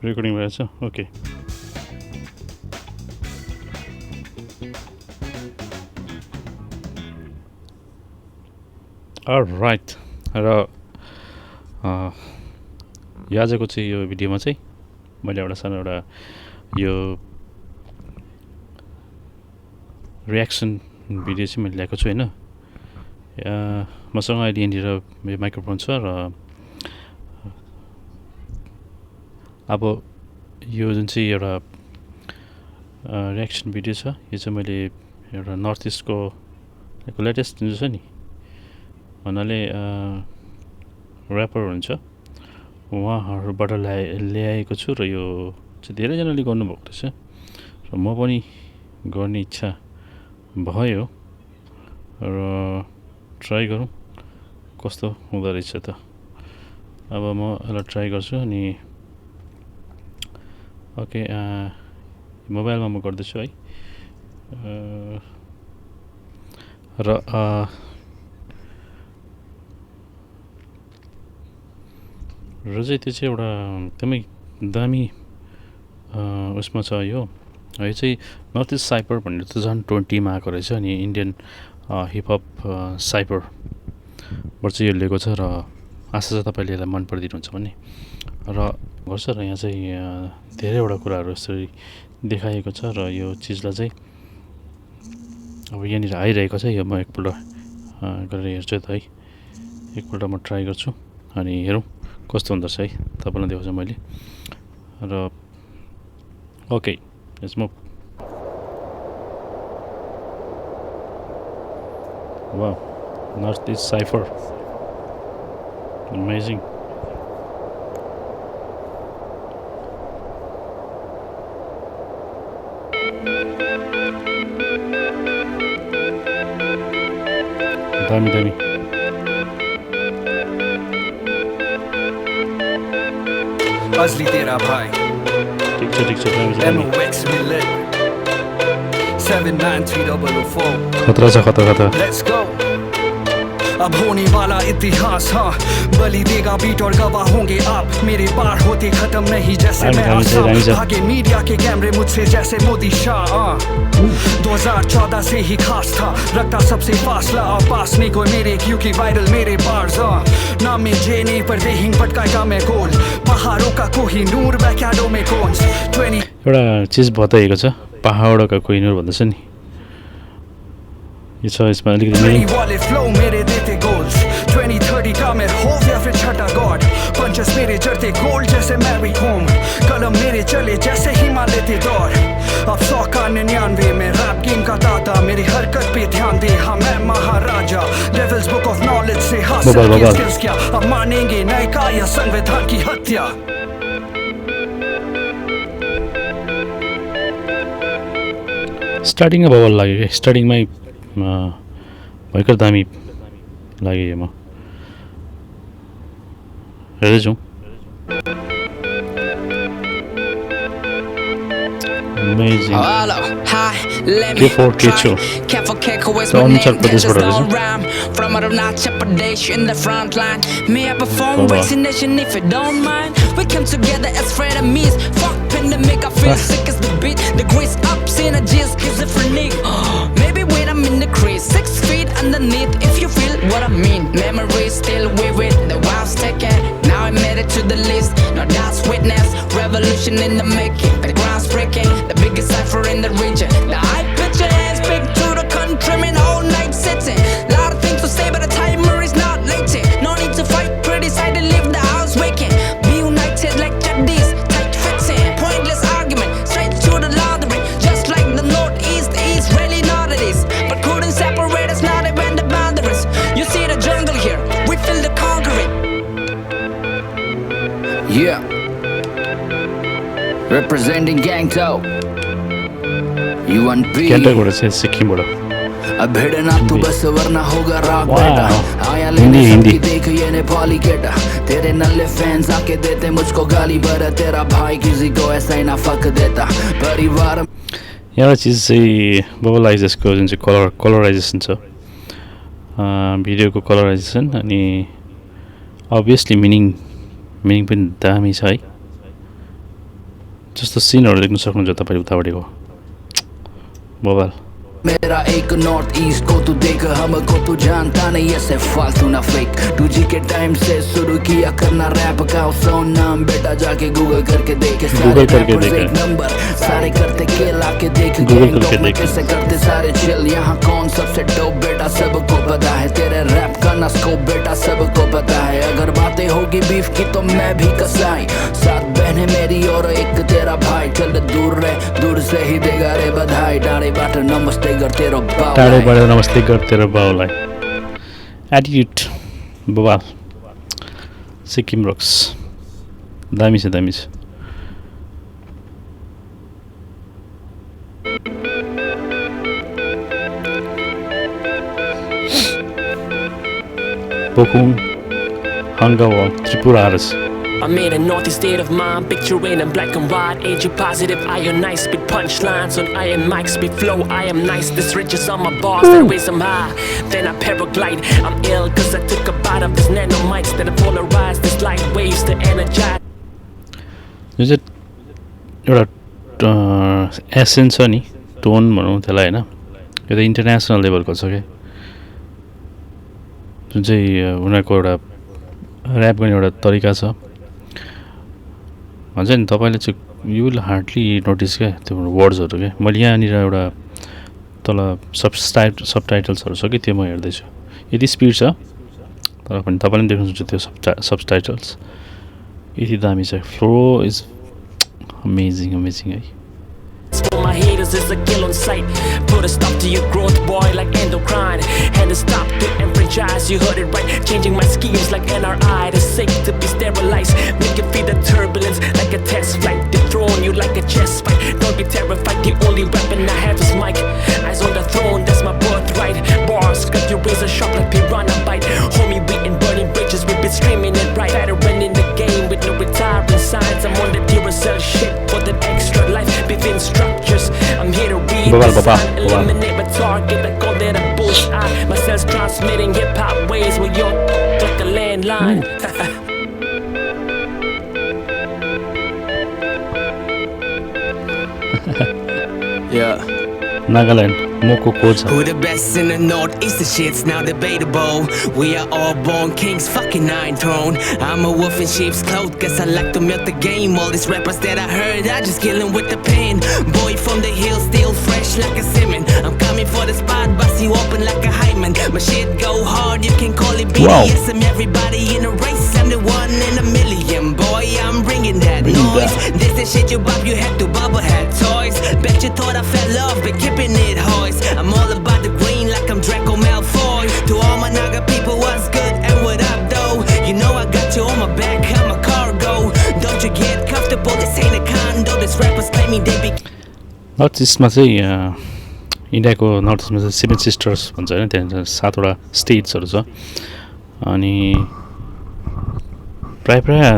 Recording भएछ okay right र यो आजको चाहिँ यो भिडियोमा चाहिँ मैले एउटा सानो एउटा यो रियाक्सन भिडियो चाहिँ मैले ल्याएको छु होइन मसँग अहिले यहाँनिर मेरो माइक्रोफोन छ र अब यो जुन चाहिँ एउटा रियाक्सन भिडियो छ यो चाहिँ मैले एउटा नर्थ इस्टको लेटेस्ट जुन छ नि भन्नाले ऱ्यापर हुन्छ उहाँहरूबाट ल्याएको छु र यो चाहिँ धेरैजनाले गर्नुभएको रहेछ र म पनि गर्ने इच्छा भयो र ट्राई गरौँ कस्तो हुँदो रहेछ त अब म यसलाई ट्राई गर्छु अनि ओके मोबाइलमा म गर्दैछु है र चाहिँ त्यो चाहिँ एउटा एकदमै दामी उसमा छ यो चाहिँ नर्थ इस्ट साइपर भन्ने 2020मा आएको रहेछ अनि इन्डियन हिपहप साइपरबाट चाहिँ यो लिएको छ र आशा छ तपाईँले यसलाई मन परिदिनुहुन्छ भन्ने र गर्छ र यहाँ चाहिँ धेरैवटा कुराहरू यसरी देखाइएको छ र यो चिजलाई चाहिँ अब यहाँनिर आइरहेको छ यो म एकपल्ट गरेर हेर्छु त है एकपल्ट म ट्राई गर्छु अनि हेरौँ कस्तो हुँदो रहेछ है तपाईँलाई देखाउँछु मैले र okay let's move wow north east cypher amazing दामी दामी असली तेरा भाई ठिक छ दामी छ MOX Millet 79304 खतरा छ खतरा Let's go अब होने वाला इतिहास हाँ बलि देगा बीट और गवाह होंगे आप मेरे पार होते खत्म नहीं जैसे मैं आसाम भागे मीडिया के कैमरे मुझसे जैसे मोदी शाह 2014 से ही खास था रखता सबसे फासला और पास नहीं कोई मेरे क्योंकि वायरल मेरे बार्स ना में जे नहीं पर देहिंग पटकाएगा मैं गोल पहाड़ों का कोही नूर बैकयार्डों में कौन 20 एउटा चिज बताइएको छ पहाडका कोहिनूर भन्दैछ नि यो छ यसमा अलिकति वाले फ्लो मेरे देते गोल्स 2030 का मैं हो या फिर छठा गॉड पंचेस मेरे चढ़ते गोल्ड जैसे मैरी होम कलम मेरे चले जैसे हिमालय ते दौड़ अब 100 का 99 में रैप गेम का दादा मेरी हरकत पे ध्यान दे हाँ मैं महाराजा डेविल्स बुक ऑफ नॉलेज से हासिल किए स्किल्स क्या अब मानेंगे नए का या संविधान की हत्या स्टार्टिङमा बबल लाग्यो क्या स्टार्टिङमै भयङ्कर दामी लाग्यो यो म हेर्दै जाउँ Amazing. K4 K2 Arunachal Pradesh from Arunachal Pradesh in the front line. May I perform vaccination if you don't mind? We come together as frenemies. Fuck pandemic, I feel sick as the beat. The grace up, synergy, schizophrenic. Maybe when I'm in the crease, 6 feet underneath. If you feel what I mean, memories still vivid. The wild's taken. Now I made it to the list. Now that's witness. Revolution in the making. The ground's breaking. The biggest cipher in the region. The high picture and speak to the countrymen all night sitting. Lot of things to say, but the timer is not late. No need to fight, pretty side and leave the house waking. Be united like Jadis, tight fitting. Pointless argument, straight to the laundry. Just like the northeast is really not it is. But couldn't separate us, not even the boundaries. You see the jungle here, we feel the conquering. Yeah representing Gangtok UNP क्यान्टरबाट चाहिँ सिक्किमबाट अब भिड़ना तू बस वरना होगा राग Wow. बेटा आया लेने सबकी देख ये नेपाली केटा तेरे नल्ले फैंस आके देते मुझको गाली भरा तेरा भाई किसी को ऐसा ही ना फक देता परिवार एउटा चिज चाहिँ बबलाइजेसको जुन चाहिँ कलराइजेसन छ भिडियोको कलराइजेसन अनि अभियसली मिनिङ पनि दामी छ है जस्तो सिनहरू देख्न सक्नुहुन्छ तपाईँ उतापट्टिको बवाल मेरा एक नॉर्थ ईस्ट को तू देख हमको तू जानता नहीं ऐसे फालतू ना फेक 2G के टाइम से शुरू किया करना रैप का सोन नाम बेटा जाके गूगल करके देखे सारे रैपर्स एक नंबर सारे करते खेल आके देख गूगल कैसे करते सारे चिल यहाँ कौन सबसे डोप बेटा सबको पता है तेरे रैप का ना स्कोप बेटा सबको पता है अगर बातें होगी बीफ की तो मैं भी कसाई 7 बहनें मेरी और एक तेरा भाई चल दूर रह दूर से ही देगा रे बधाई डाँडे बाट नमस्ते टाढोबाट नमस्ते गर तेरो बाउलाई एटिट्युड बवाल सिक्किम रक्स दामी छ दामी छ बोकुङ हङ्गावा त्रिपुरा आरस I'm in a northeast state of mind, picturing in black and white. Age positive, I am nice, spit punchlines on I am mic, spit flow, I am nice. This riches on my bars, that raise them high. Then I paraglide, I'm ill cause I took a bite of this nanomites that I polarize, this light waves to energize. Is it एउटा essence छ नि tone भनौँ त्यसलाई होइन यो त international लेभलको छ क्या जुन चाहिँ उनीहरूको एउटा ऱ्याप गर्ने एउटा तरिका छ भन्छ नि तपाईँले चाहिँ यु विल हार्डली नोटिस क्या त्यो वर्ड्सहरू क्या मैले यहाँनिर एउटा तल सबटाइटल्सहरू छ कि त्यो म हेर्दैछु यति स्पिड छ तर पनि तपाईँले पनि देख्नुहुन्छ त्यो सबटाइटल्स यति दामी छ फ्लो इज अमेजिङ है For my haters is a kill on sight. Put a stop to your growth, boy, like endocrine. And a stop to enfranchise, you heard it right. Changing my schemes like NRI. The sake to be sterilized. Make you feel the turbulence like a test flight. Dethrone you like a chest fight. Don't be terrified, the only weapon I have is mic. Eyes on the throne, that's my birthright. Bars cut your razor sharp like piranha bite. Homie, we in burning bridges, we've been screaming it right. Veteran in the game with no retiring signs. I'm on the Duracell shit for that extra life. Within structures, I'm here to read the sign, eliminate my target. I call that a bullseye. My cells transmitting hip hop waves with your like a landline. Yeah. Nagaland, Moko Kocha. Who the best in the northeast? The shit's now debatable. We are all born kings, fucking Iron Throne. I'm a wolf in sheep's clothes, guess I like to milk the game. All these rappers that I heard, I just kill 'em with the pen. Boy from the hill, still fresh like a Simon. I'm coming for the spot, bust you open like a hymen. My shit go hard, you can call it BDSM. Everybody in a race, I'm the one in a million. Boy, I'm bringing that noise. This the shit you bop, you had to bubble hat toys. Bet you thought I fell off, but keeping it hoist. I'm all about the green like I'm Draco Malfoy. To all my Naga people, what's good and what up though? You know I got you on my back, I'm a cargo. Don't you get comfortable, this ain't a condo. This rappers claiming they be north इस्टमा चाहिँ इन्डियाको north इस्टमा चाहिँ 7 sisters भन्छ होइन त्यहाँ 7वटा स्टेट्सहरू छ अनि प्रायः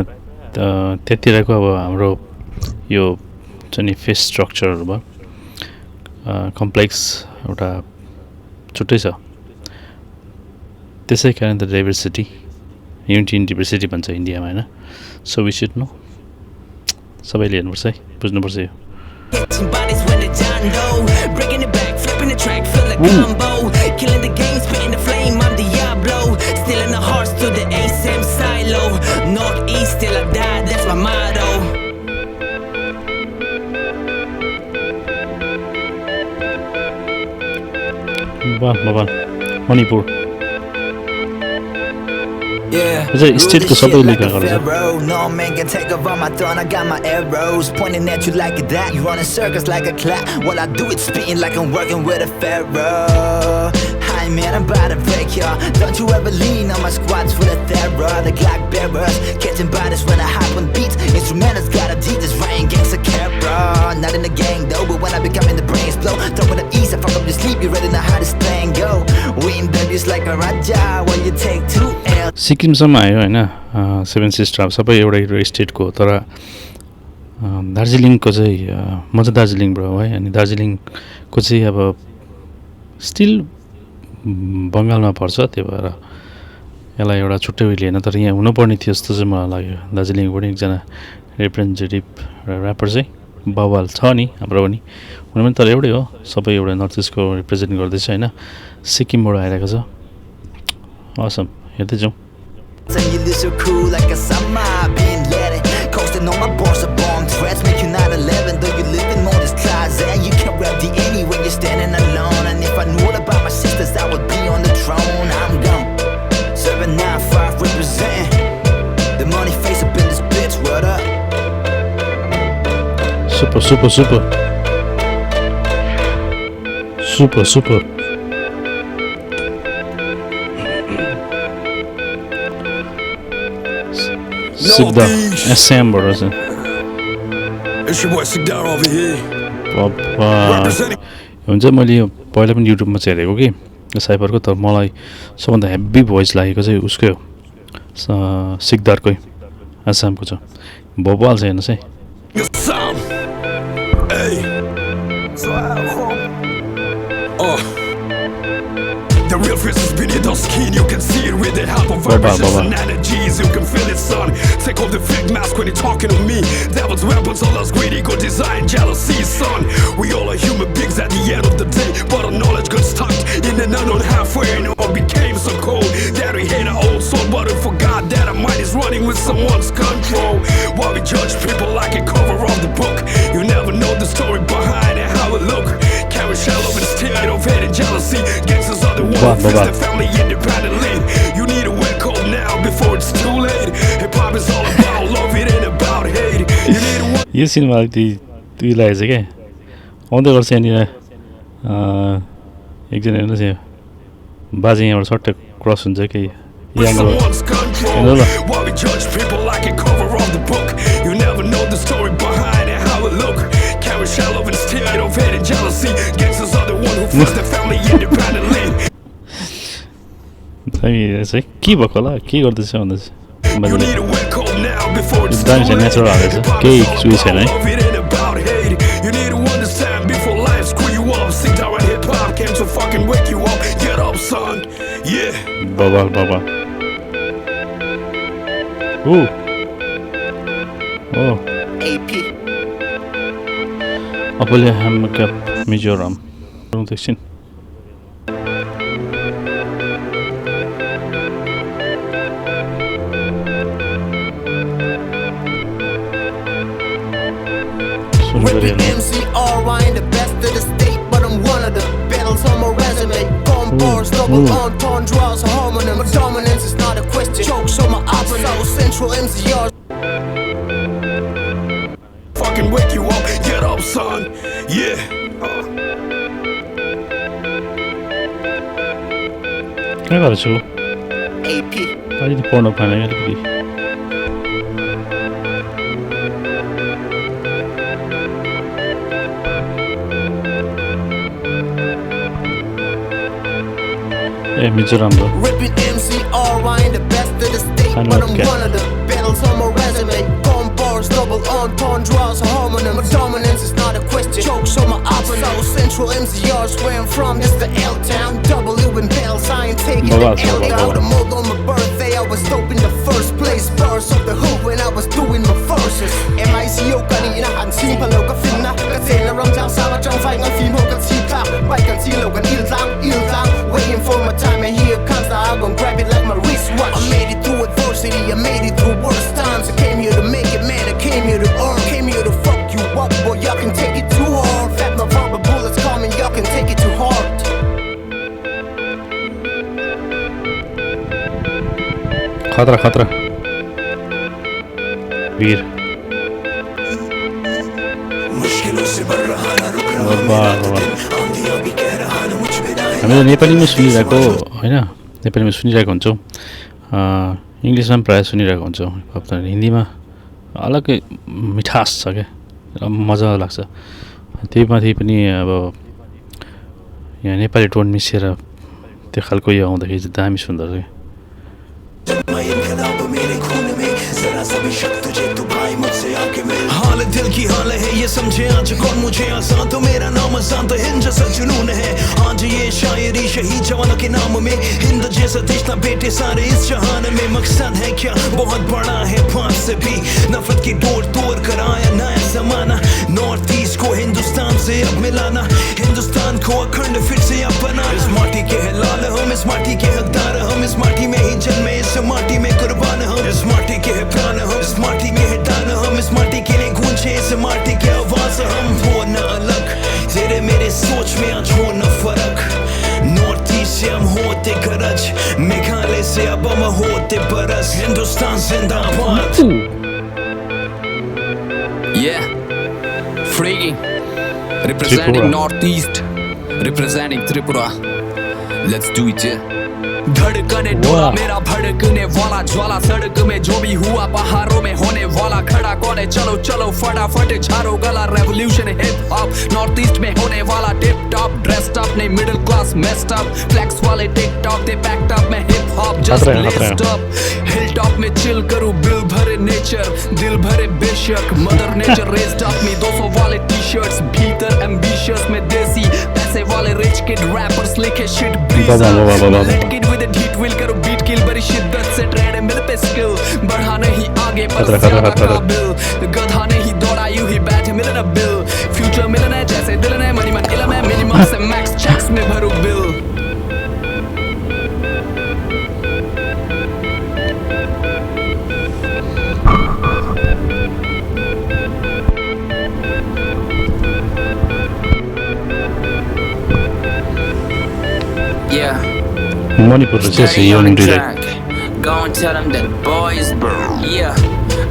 त्यतिरको अब हाम्रो यो चाहिँ नि फेस स्ट्रक्चरहरू भयो कम्प्लेक्स एउटा छुट्टै छ त्यसै कारण त डाइभर्सिटी युनिटी इन डाइभर्सिटी भन्छ इन्डियामा होइन सो वी सुड नो सबैले हेर्नुपर्छ है बुझ्नुपर्छ यो catching bodies when the John Doe. Breaking it back, flipping the track, feel like combo. Killing the game, spitting the flame, I'm Diablo. Stealing the hearts to the ASM silo. Northeast till I die, that's my motto. Baba, Manipur. Yeah, state ko sabai leka garcha. No man can take over my throne. I got my arrows pointing at you like that. You running circles like a clock. While I do it, spitting like I'm working with a pharaoh. Hi man, I'm about to break ya. Don't you ever lean on my squads for the terror. The Glock bearers catching bodies when I hop on beats. Instrumentals got a deep this rain gangsta camera. Not in the gang though, but when I become in the brains blow. Throwing the east, I fuck up your sleep. You ready to how this thing go? Win W's like a raja when you take 2 L. सिक्किमसम्म आयो होइन 7 sister अब सबै एउटा स्टेटको तर दार्जिलिङको चाहिँ म चाहिँ दार्जिलिङबाट हो है अनि दार्जिलिङको चाहिँ अब स्टिल बङ्गालमा पर्छ त्यो भएर यसलाई एउटा छुट्टै उयो लिएन तर यहाँ हुनुपर्ने थियो जस्तो चाहिँ मलाई लाग्यो दार्जिलिङको पनि एकजना रिप्रेजेन्टेटिभ ऱ्यापर चाहिँ बवाल छ नि हाम्रो पनि हुन पनि तर एउटै हो सबै एउटा नर्थ इस्टको रिप्रेजेन्ट गर्दैछ होइन सिक्किमबाट आइरहेको छ असम हेर्दै जाउँ And you look so cool like a summer being let it coasting on my balls of bomb threats make you 9/11 though you live in all this closet you can't rap the any when you're standing alone and if I knew all about my sisters I would be on the throne I'm gone 795 representing the money face up in this bitch what up super super super super super Sigdar SM बाट छ It's your boy Sigdar over here. हुन्छ मैले यो पहिला पनि युट्युबमा चाहिँ हेरेको कि साइफरको तर मलाई सबभन्दा हेभी भोइस लागेको चाहिँ उसकै हो सिकदारकै आसामको छ भोपाल छ हेर्नुहोस् है The real face is beneath our skin. You can see it with the help of vibrations and energies. You can feel it, son. Take off the fake mask when you're talking to me. Devil's weapons, all us greedy, good design, jealousy, son. We all are human beings at the end of the day. But our knowledge got stuck in an unknown halfway. And it all became so cold that we hate our old soul. But we forgot that our mind is running with someone's control. While we judge people like a cover of the book, you never know the story behind it, how it look. Carry shallow and state of hate and jealousy. Gangsters are the ones who fix their family independently. You need to wake up now before it's too late. Hip hop is all about love, it ain't about hate. You need to yo cinema दुई लागेको छ क्या आउँदै गर्छ यहाँनिर एकजना हेर्नुहोस् यहाँ बाजे यहाँबाट सट्टै क्रस हुन्छ कि someone's control. While we judge people like a cover of the book, you never know the story behind it, how it look. Carry shallow and state of hate and jealousy. Gangsters are the one who fix their family independently. के भएको होला के गर्दैछ भन्दा You need to wake up now before it's too दामी छ late. Natural हालेछ केही सुई छैन है Love, it ain't about hate. You need to understand before life screw you up. Sigdar and hip hop came to fucking wake you up. Get up, son. Yeah. बवाल बवाल ओ AP अपले hamka Mizoram एकछिन Ripping MCR, I ain't the best of the state, but I'm one of the battles on my resume. Gone bars, double entendres, a homonym. My dominance is not a question. Jokes on my opera, South Central MCR. Fucking wake you up. Get up, son. Yeah. कहाँ गएको छु AP अलिकति पढ्न पाएन अलिकति ए मिजोरम हो Ripping MCR, I ain't the best of the state, but I'm one of the battles on my resume. Gone bars, double entendres, a homonym. My dominance is not a question. Jokes on my opera, South Central MCR's where I'm from. This the L-Town, W in bells. I ain't taking the L down. The mode on my birthday, I was dope in the first place. Bars of the hood when I was doing my verses. MICO กันนี่นะหันซีนพะเลก็ฟินนะกระเจนและรำจางสาวจังไฟงั้นฟิล์มโหกันชีพลาไปกันซีเหลวกันอิลซังwaiting for my time and here it comes now I'm gonna grab it like my wristwatch I made it through adversity I made it through worse times I came here to make it man I came here to earn came here to fuck you up boy y'all can take it too hard fat my rubber bullets coming y'all can take it too hard खतरा खतरा वीर हामीले नेपालीमा सुनिरहेको होइन नेपालीमा सुनिरहेको हुन्छौँ इङ्ग्लिसमा पनि प्रायः सुनिरहेको हुन्छौँ हिन्दीमा अलग्गै मिठास छ क्या मजा लाग्छ त्यही माथि पनि अब यहाँ नेपाली टोन मिसिएर त्यो खालको यो आउँदाखेरि चाहिँ दामी सुन्दर क्या हाल दिल की हाल है ये समझे आज कौन मुझे आसान तो मेरा नाम आसान तो हिंद जैसा जुनून है आज ये शायरी शहीद जवानों के नाम में हिंद जैसा देश ना बेटे सारे इस जहान में मकसद है क्या बहुत बड़ा है बात से भी नफरत की डोर तोड़ कर आया नया जमाना नॉर्थ को अखंड फिर से अपना। इस माटी के है लाल हम, इस माटी के हकदार हम, इस माटी में ही जन्मे, इस माटी में कुर्बान हम, इस माटी के है प्राण हम, इस माटी के है दान हम, इस माटी के लिए गूंजे इस माटी के आवाज हम। वो न अलग तेरे मेरे सोच में आज हो न फर्क, नॉर्थ ईस्ट से हम होते गरज, मेघालय से अब हम होते बरस, हिंदुस्तान जिंदाबाद। Yeah, Freaky, representing Northeast, representing Tripura. Let's do it, yeah. धड़कने डोला मेरा भड़कने वाला ज्वाला, सड़क में जो भी हुआ पहाड़ों में होने वाला, खड़ा कौन है चलो चलो फटाफट झाड़ो गला, revolution hip hop north east में होने वाला, टिप टॉप ड्रेस्ड अप नहीं middle class messed up, flex वाले टिकटॉक दे पैक्ड अप, मैं hip hop just laced up, hill top में चिल करूं बिल भरे नेचर, दिल भरे बेशक, mother nature raised up me 200 वाले टी-शर्ट्स, भीतर एम्बिशियस में देसी पैसे वाले रिच किड रैपर्स लिखे shit breezer, late kid with heat will करो बीट किल बड़ी शिद्दत से ट्रेड मिल पे स्किल, बढ़ा नहीं आगे पर ज्यादा काबिल, गधा नहीं दौड़ा यूं ही बैठे मिलना बिल, फ्यूचर मिलना है जैसे दिल ने मनी मन इलम है, मिनिमम से मैक्स चेक्स में भरू bill. Yeah. Manipur is just a young dude. Go and tell them that boys. Yeah.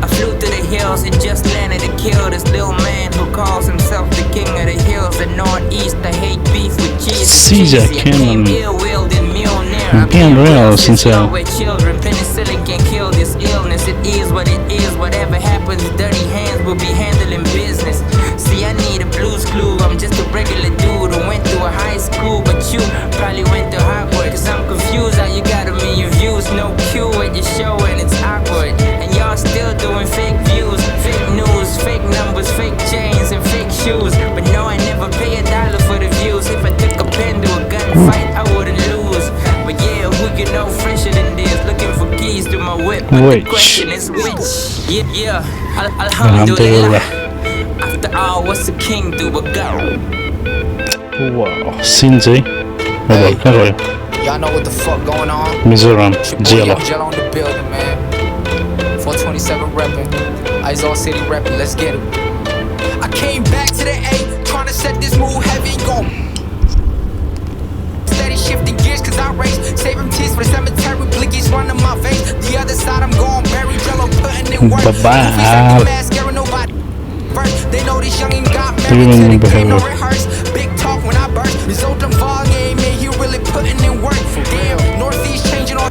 I flew to the hills and just landed to kill this little man who calls himself the king of the hills. The northeast, I hate beef with cheese. Caesar Cameron. Being real since with children, penicillin can kill this illness. It is what it is. Whatever happens, dirty hands will be handling business. See, I need a blues clue. I'm just a regular dude who went to a high school, but you probably went to Hogwarts. Cause I'm confused how you got a million views, no cue at your show and it's awkward. And y'all still doing fake views, fake news, fake numbers, fake chains and fake shoes. But no, I never pay $1 for the views. If I took a pen to a gunfight, I wouldn't lose. But yeah, who you know fresher than this? Looking for keys to my whip, but the question is which? Yeah, alhamdulillah. After all, what's a king do but go? Wow, Sinjay. Hey, y'all know what the fuck going on? Mizoram, Jello on the building, man. 427 reppin', Izone City reppin', let's get it. I came back to the A, trying to set this move heavy, gon' steady shifting gears cause I race, saving tears for the cemetery, blickies running my veins. The other side I'm gon' bury Jello, putting in work. Scaring nobody. First, they know this youngin' got married to the crib, no rehearse. Big talk when I burst, result of volume, man, he really putting in work. Damn, Northeast changing all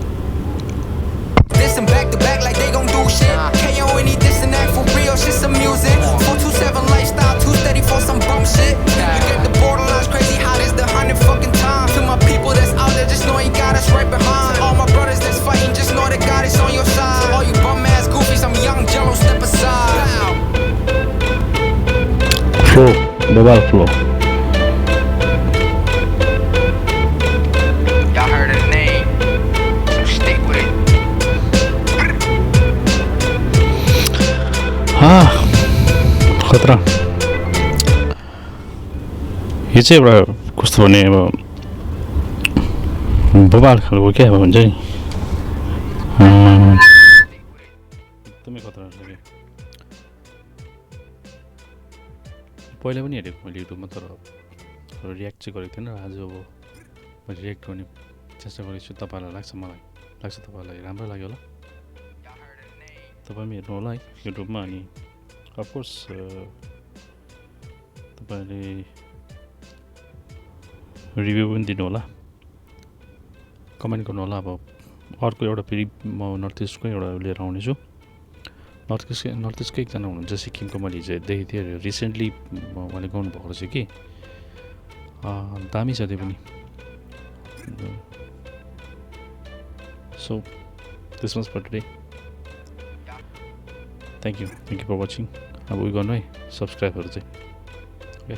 this and back to back like they gon' do shit. KO any this and that for real, shit some music. 427 lifestyle, too steady for some bum shit. You get the borderlines crazy hot as the 100 fucking time. To my people that's out there, just know he got us right behind. All my brothers that's fighting, just know that God is on your side. All you bum ass goofies, I'm young Jello, step aside. Flow, double flow. Y'all heard of the name, so stick with it. खतरा यो चाहिँ एउटा कस्तो भने अब बबाल खालको क्या अब हुन्छ नि एकदमै खतरा लाग्यो पहिला पनि हेरेको मैले युट्युबमा तर रियाक्ट चाहिँ गरेको थिएन आज अब मैले रियाक्ट गर्ने चेष्टा गरेको छु तपाईँलाई लाग्छ मलाई लाग्छ तपाईँलाई राम्रो लाग्यो होला तपाईँ पनि हेर्नु होला है युट्युबमा अनि अफकोर्स तपाईँले रिभ्यू पनि दिनु होला कमेन्ट गर्नु होला अब अर्को एउटा फेरि म नर्थ इस्टकै एउटा लिएर आउनेछु नर्थ इस्टकै एकजना हुनुहुन्छ सिक्किमको मैले हिजो देखेको थिएँ रिसेन्टली उहाँले गाउनु भएको रहेछ कि दामी छ त्यो पनि so this was for today thank you for watching अब उयो गर्नु है सब्सक्राइबहरू चाहिँ ओके